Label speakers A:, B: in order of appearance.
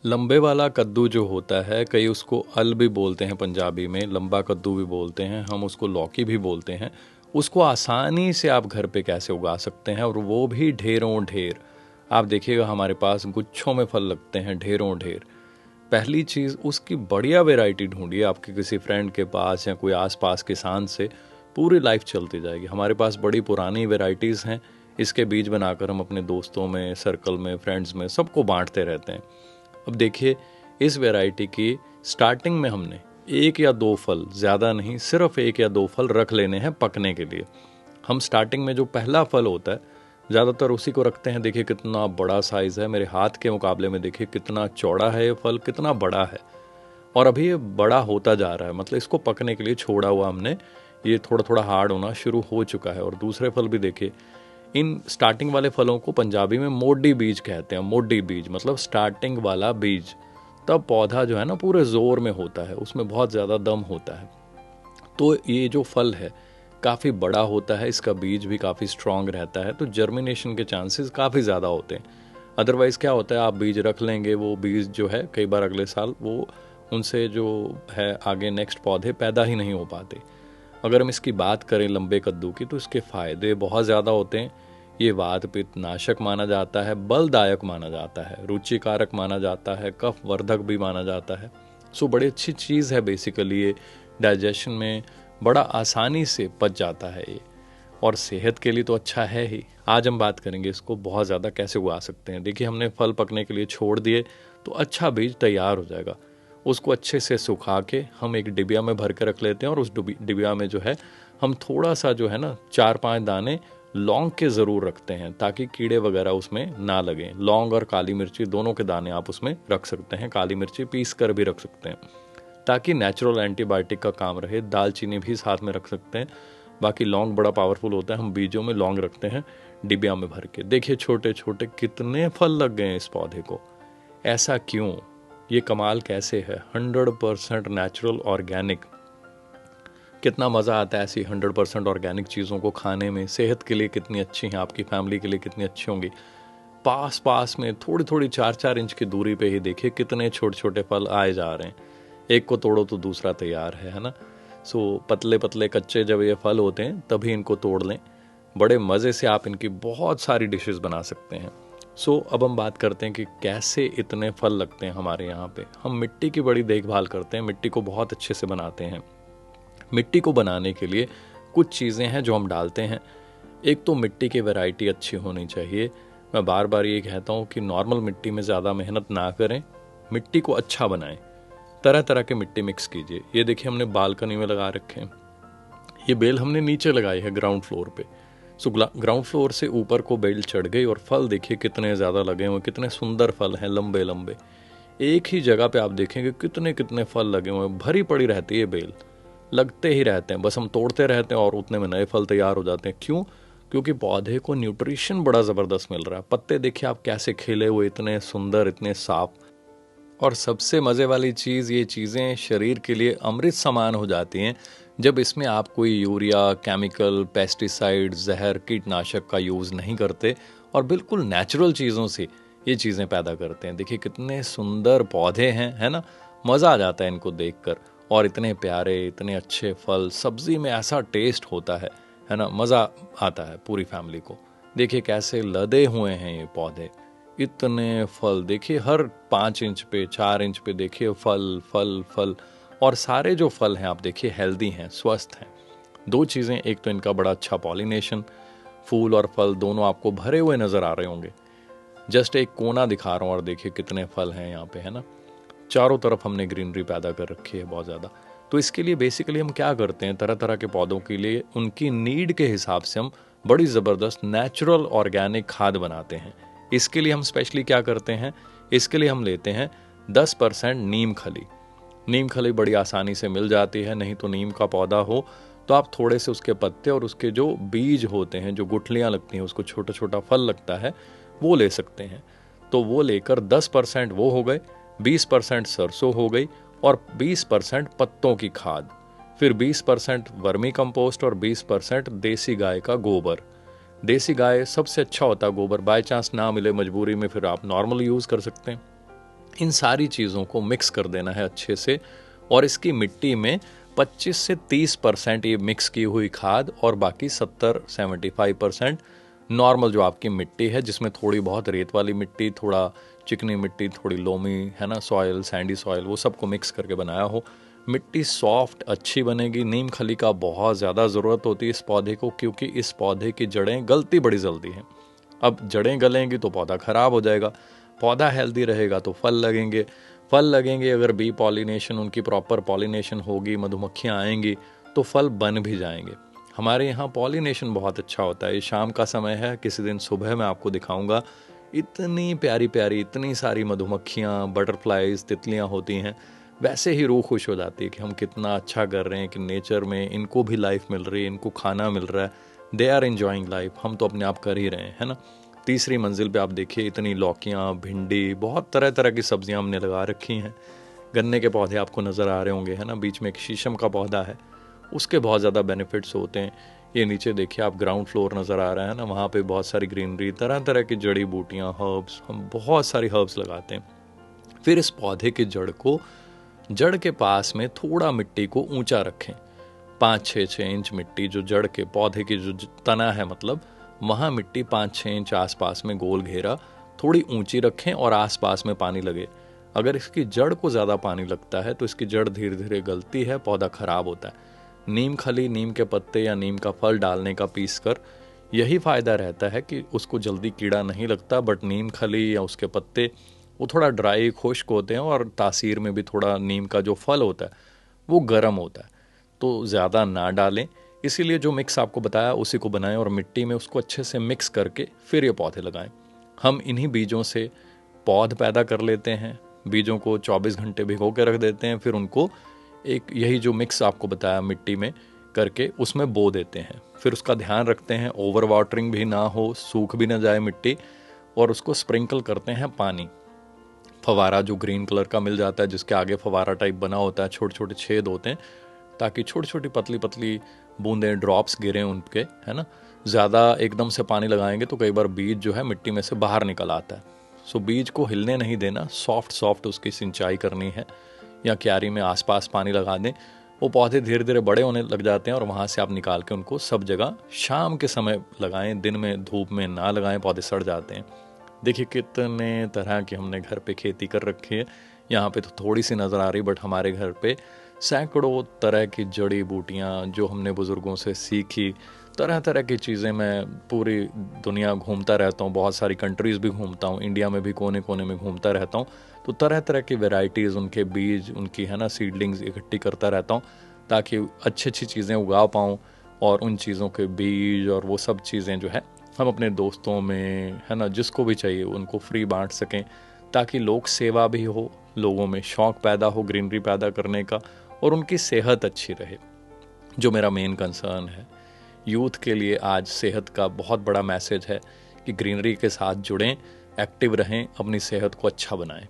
A: लंबे वाला कद्दू जो होता है, कई उसको अल भी बोलते हैं, पंजाबी में लंबा कद्दू भी बोलते हैं, हम उसको लौकी भी बोलते हैं। उसको आसानी से आप घर पे कैसे उगा सकते हैं, और वो भी ढेरों ढेर। आप देखिएगा हमारे पास गुच्छों में फल लगते हैं, ढेरों ढेर। पहली चीज़, उसकी बढ़िया वैरायटी ढूंढिए आपके किसी फ्रेंड के पास या कोई आसपास किसान से, पूरी लाइफ चलती जाएगी। हमारे पास बड़ी पुरानी वैरायटीज़ हैं, इसके बीज बनाकर हम अपने दोस्तों में, सर्कल में, फ्रेंड्स में सबको बांटते रहते हैं। अब देखिए, इस वैरायटी की स्टार्टिंग में हमने एक या दो फल, ज़्यादा नहीं, सिर्फ एक या दो फल रख लेने हैं पकने के लिए। हम स्टार्टिंग में जो पहला फल होता है ज़्यादातर उसी को रखते हैं। देखिए कितना बड़ा साइज़ है, मेरे हाथ के मुकाबले में देखिए कितना चौड़ा है ये फल, कितना बड़ा है। और अभी ये बड़ा होता जा रहा है, मतलब इसको पकने के लिए छोड़ा हुआ हमने, ये थोड़ा थोड़ा हार्ड होना शुरू हो चुका है। और दूसरे फल भी देखिए, इन स्टार्टिंग वाले फलों को पंजाबी में मोडी बीज कहते हैं। मोडी बीज मतलब स्टार्टिंग वाला बीज। तब पौधा जो है ना पूरे ज़ोर में होता है, उसमें बहुत ज़्यादा दम होता है। तो ये जो फल है काफ़ी बड़ा होता है, इसका बीज भी काफ़ी स्ट्रांग रहता है, तो जर्मिनेशन के चांसेस काफ़ी ज़्यादा होते हैं। अदरवाइज़ क्या होता है, आप बीज रख लेंगे, वो बीज जो है कई बार अगले साल वो उनसे जो है आगे नेक्स्ट पौधे पैदा ही नहीं हो पाते। अगर हम इसकी बात करें लंबे कद्दू की, तो इसके फ़ायदे बहुत ज़्यादा होते हैं। ये वात पित्त नाशक माना जाता है, बलदायक माना जाता है, रुचिकारक माना जाता है, कफ वर्धक भी माना जाता है। सो बड़ी अच्छी चीज़ है बेसिकली। ये डाइजेशन में बड़ा आसानी से पच जाता है ये, और सेहत के लिए तो अच्छा है ही। आज हम बात करेंगे इसको बहुत ज़्यादा कैसे उगा सकते हैं। देखिए, हमने फल पकने के लिए छोड़ दिए तो अच्छा बीज तैयार हो जाएगा। उसको अच्छे से सुखा के हम एक डिबिया में भर के रख लेते हैं, और उस डिबिया में जो है हम थोड़ा सा जो है ना 4-5 दाने लौंग के ज़रूर रखते हैं, ताकि कीड़े वगैरह उसमें ना लगें। लौंग और काली मिर्ची दोनों के दाने आप उसमें रख सकते हैं, काली मिर्ची पीस कर भी रख सकते हैं, ताकि नेचुरल एंटीबायोटिक का काम रहे। दालचीनी भी साथ में रख सकते हैं। बाकी लौंग बड़ा पावरफुल होता है, हम बीजों में लौंग रखते हैं डिबिया में भर के। देखिए छोटे छोटे कितने फल लग गए हैं इस पौधे को। ऐसा क्यों? ये कमाल कैसे है? 100% नेचुरल ऑर्गेनिक। कितना मज़ा आता है ऐसी 100% ऑर्गेनिक चीज़ों को खाने में। सेहत के लिए कितनी अच्छी हैं, आपकी फैमिली के लिए कितनी अच्छी होंगी। पास पास में थोड़ी थोड़ी 4-4 इंच की दूरी पे ही देखिए कितने छोटे छोटे फल आए जा रहे हैं। एक को तोड़ो तो दूसरा तैयार है ना। सो पतले पतले कच्चे जब ये फल होते हैं तभी इनको तोड़ लें। बड़े मज़े से आप इनकी बहुत सारी डिशेस बना सकते हैं। सो अब हम बात करते हैं कि कैसे इतने फल लगते हैं हमारे यहाँ पे। हम मिट्टी की बड़ी देखभाल करते हैं, मिट्टी को बहुत अच्छे से बनाते हैं। मिट्टी को बनाने के लिए कुछ चीज़ें हैं जो हम डालते हैं। एक तो मिट्टी की वैरायटी अच्छी होनी चाहिए। मैं बार बार ये कहता हूँ कि नॉर्मल मिट्टी में ज़्यादा मेहनत ना करें, मिट्टी को अच्छा बनाएं। तरह तरह के मिट्टी मिक्स कीजिए। ये देखिए हमने बालकनी में लगा रखे हैं, ये बेल हमने नीचे लगाई है ग्राउंड फ्लोर पे। सो ग्राउंड फ्लोर से ऊपर को बेल चढ़ गई, और फल देखिए कितने ज़्यादा लगे हुए, कितने सुंदर फल हैं, लंबे लंबे। एक ही जगह पे आप देखेंगे कितने कितने फल लगे हुए हैं, भरी पड़ी रहती है बेल, लगते ही रहते हैं, बस हम तोड़ते रहते हैं और उतने में नए फल तैयार हो जाते हैं। क्यों? क्योंकि पौधे को न्यूट्रिशन बड़ा ज़बरदस्त मिल रहा है। पत्ते देखिए आप कैसे खिले हुए, इतने सुंदर, इतने साफ। और सबसे मज़े वाली चीज़, ये चीज़ें शरीर के लिए अमृत समान हो जाती हैं जब इसमें आप कोई यूरिया, केमिकल, पेस्टिसाइड, जहर, कीटनाशक का यूज़ नहीं करते, और बिल्कुल नेचुरल चीज़ों से ये चीज़ें पैदा करते हैं। देखिए कितने सुंदर पौधे हैं, है ना। मज़ा आ जाता है इनको देखकर। और इतने प्यारे, इतने अच्छे फल, सब्ज़ी में ऐसा टेस्ट होता है ना। मज़ा आता है पूरी फैमिली को। देखिए कैसे लदे हुए हैं ये पौधे, इतने फल देखिए, हर 5 इंच पे, 4 इंच पे देखिए फल फल फल। और सारे जो फल हैं आप देखिए हेल्दी हैं, स्वस्थ हैं। दो चीज़ें, एक तो इनका बड़ा अच्छा पॉलिनेशन, फूल और फल दोनों आपको भरे हुए नज़र आ रहे होंगे। जस्ट एक कोना दिखा रहा हूँ और देखिए कितने फल हैं यहाँ पे, है ना। चारों तरफ हमने ग्रीनरी पैदा कर रखी है बहुत ज़्यादा। तो इसके लिए बेसिकली हम क्या करते हैं, तरह तरह के पौधों के लिए उनकी नीड के हिसाब से हम बड़ी ज़बरदस्त नेचुरल ऑर्गेनिक खाद बनाते हैं। इसके लिए हम स्पेशली क्या करते हैं, इसके लिए हम लेते हैं 10% नीम खली। नीम खली बड़ी आसानी से मिल जाती है, नहीं तो नीम का पौधा हो तो आप थोड़े से उसके पत्ते और उसके जो बीज होते हैं, जो गुठलियाँ लगती हैं, उसको छोटा छोटा फल लगता है, वो ले सकते हैं। तो वो लेकर 10% वो हो गए, 20% सरसों हो गई, और 20% पत्तों की खाद, फिर 20% वर्मी कंपोस्ट, और 20% देसी गाय का गोबर। देसी गाय सबसे अच्छा होता है गोबर। बाय चांस ना मिले मजबूरी में, फिर आप नॉर्मल यूज़ कर सकते हैं। इन सारी चीज़ों को मिक्स कर देना है अच्छे से, और इसकी मिट्टी में 25 से 30% ये मिक्स की हुई खाद और बाकी 70-75% नॉर्मल जो आपकी मिट्टी है, जिसमें थोड़ी बहुत रेत वाली मिट्टी, थोड़ा चिकनी मिट्टी, थोड़ी लोमी है ना, सॉयल, सैंडी सॉयल, वो सबको मिक्स करके बनाया हो। मिट्टी सॉफ्ट अच्छी बनेगी। नीम खली का बहुत ज़्यादा ज़रूरत होती है इस पौधे को, क्योंकि इस पौधे की जड़ें गलती बड़ी जल्दी हैं। अब जड़ें गलेंगी तो पौधा ख़राब हो जाएगा, पौधा हेल्दी रहेगा तो फल लगेंगे, फल लगेंगे अगर बी पॉलिनेशन, उनकी प्रॉपर पॉलिनेशन होगी, मधुमक्खियाँ आएंगी तो फल बन भी जाएंगे। हमारे यहाँ पॉलिनेशन बहुत अच्छा होता है। ये शाम का समय है, किसी दिन सुबह मैं आपको दिखाऊंगा। इतनी प्यारी प्यारी, इतनी सारी मधुमक्खियाँ, बटरफ्लाइज, तितलियाँ होती हैं। वैसे ही रूह खुश हो जाती है कि हम कितना अच्छा कर रहे हैं, कि नेचर में इनको भी लाइफ मिल रही है, इनको खाना मिल रहा है, दे आर एन्जॉइंग लाइफ। हम तो अपने आप कर ही रहे हैं, है ना। तीसरी मंजिल पे आप देखिए, इतनी लौकियाँ, भिंडी, बहुत तरह तरह की सब्जियाँ हमने लगा रखी हैं। गन्ने के पौधे आपको नज़र आ रहे होंगे, है ना। बीच में एक शीशम का पौधा है, उसके बहुत ज़्यादा बेनिफिट्स होते हैं। ये नीचे देखिए आप, ग्राउंड फ्लोर नज़र आ रहा है ना, वहाँ पे बहुत सारी ग्रीनरी, तरह तरह की जड़ी बूटियाँ, हर्ब्स, हम बहुत सारी हर्ब्स लगाते हैं। फिर इस पौधे की जड़ को, जड़ के पास में थोड़ा मिट्टी को ऊंचा रखें, 5-6 इंच मिट्टी, जो जड़ के पौधे की जो तना है, मतलब वहाँ मिट्टी 5-6 इंच आसपास में गोल घेरा थोड़ी ऊंची रखें और आसपास में पानी लगे। अगर इसकी जड़ को ज़्यादा पानी लगता है तो इसकी जड़ धीरे धीरे गलती है, पौधा खराब होता है। नीम खली, नीम के पत्ते या नीम का फल डालने का पीस कर, यही फ़ायदा रहता है कि उसको जल्दी कीड़ा नहीं लगता। बट नीम खली या उसके पत्ते वो थोड़ा ड्राई, खुश्क होते हैं, और तासीर में भी थोड़ा नीम का जो फल होता है वो गर्म होता है, तो ज़्यादा ना डालें। इसीलिए जो मिक्स आपको बताया उसी को बनाएं और मिट्टी में उसको अच्छे से मिक्स करके फिर ये पौधे लगाएं। हम इन्हीं बीजों से पौध पैदा कर लेते हैं। बीजों को 24 घंटे भिगो के रख देते हैं, फिर उनको एक यही जो मिक्स आपको बताया मिट्टी में करके उसमें बो देते हैं। फिर उसका ध्यान रखते हैं, ओवर वाटरिंग भी ना हो, सूख भी ना जाए मिट्टी, और उसको स्प्रिंकल करते हैं पानी। फवारा जो ग्रीन कलर का मिल जाता है, जिसके आगे फवारा टाइप बना होता है, छोटे छोटे छेद होते हैं, ताकि छोटी छोटी पतली पतली बूंदें, ड्रॉप्स गिरें उनके, है ना। ज़्यादा एकदम से पानी लगाएंगे तो कई बार बीज जो है मिट्टी में से बाहर निकल आता है। सो बीज को हिलने नहीं देना, सॉफ्ट सॉफ्ट उसकी सिंचाई करनी है, या क्यारी में आसपास पानी लगा दें। वो पौधे धीरे धीरे बड़े होने लग जाते हैं, और वहाँ से आप निकाल के उनको सब जगह शाम के समय लगाएं, दिन में धूप में ना लगाएं, पौधे सड़ जाते हैं। देखिए कितने तरह की हमने घर पे खेती कर रखी है। यहाँ पे तो थोड़ी सी नज़र आ रही, बट हमारे घर पे सैकड़ों तरह की जड़ी बूटियाँ जो हमने बुज़ुर्गों से सीखी, तरह तरह की चीज़ें। मैं पूरी दुनिया घूमता रहता हूँ, बहुत सारी कंट्रीज़ भी घूमता हूँ, इंडिया में भी कोने कोने में घूमता रहता हूँ, तो तरह तरह की वेराइटीज़, उनके बीज, उनकी, है ना, सीडलिंग्स इकट्ठी करता रहता हूँ, ताकि अच्छी अच्छी चीज़ें उगा पाऊँ। और उन चीज़ों के बीज और वो सब चीज़ें जो है हम अपने दोस्तों में, है ना, जिसको भी चाहिए उनको फ्री बांट सकें, ताकि लोक सेवा भी हो, लोगों में शौक़ पैदा हो ग्रीनरी पैदा करने का, और उनकी सेहत अच्छी रहे, जो मेरा मेन कंसर्न है। यूथ के लिए आज सेहत का बहुत बड़ा मैसेज है कि ग्रीनरी के साथ जुड़ें, एक्टिव रहें, अपनी सेहत को अच्छा बनाएं।